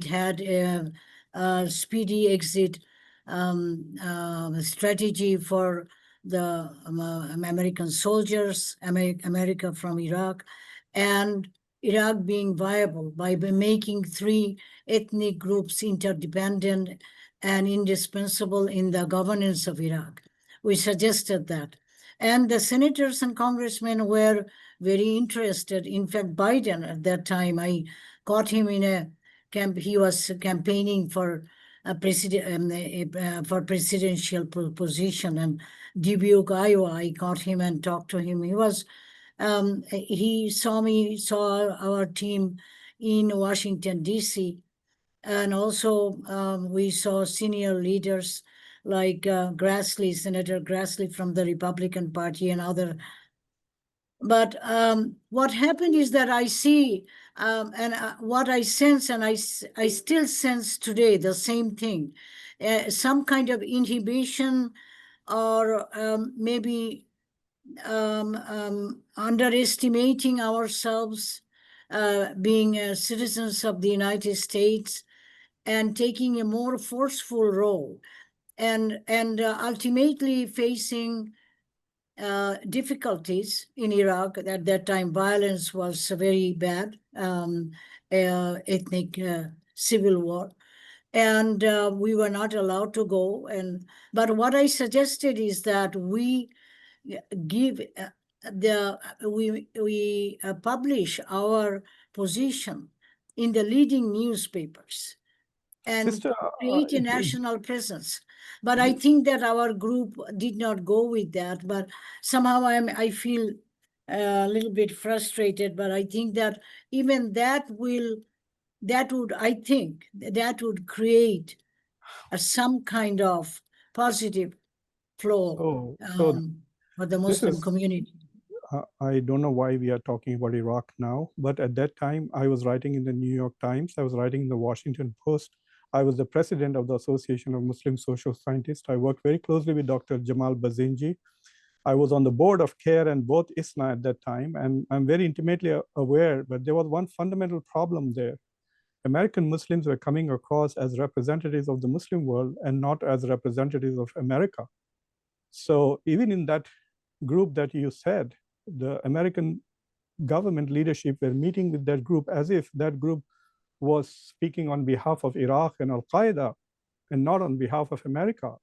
had a speedy exit strategy for the American soldiers, America from Iraq, and Iraq being viable by making 3 ethnic groups interdependent and indispensable in the governance of Iraq. We suggested that. And the senators and congressmen were very interested. In fact, Biden at that time, I caught him in a camp. He was campaigning for a for presidential position, and Dubuque, Iowa. I caught him and talked to him. He saw our team in Washington, D.C., and also we saw senior leaders like Grassley, Senator Grassley from the Republican Party, and other. But what happened is that I see, and what I sense, and I still sense today the same thing, some kind of inhibition, or maybe underestimating ourselves, being citizens of the United States, and taking a more forceful role, and ultimately facing difficulties in Iraq. At that time, violence was very bad, ethnic civil war, and we were not allowed to go. But what I suggested is that we give we publish our position in the leading newspapers and Sister, create a national presence. But I think that our group did not go with that. But somehow I feel a little bit frustrated. But I think that even that would create some kind of positive flow for the Muslim community. I don't know why we are talking about Iraq now, but at that time I was writing in the New York Times, I was writing in the Washington Post. I was the president of the Association of Muslim Social Scientists. I worked very closely with Dr. Jamal Bazinji. I was on the board of CARE and both ISNA at that time, and I'm very intimately aware, but there was one fundamental problem there. American Muslims were coming across as representatives of the Muslim world and not as representatives of America. So even in that group that you said, the American government leadership were meeting with that group as if that group was speaking on behalf of Iraq and Al-Qaeda and not on behalf of America.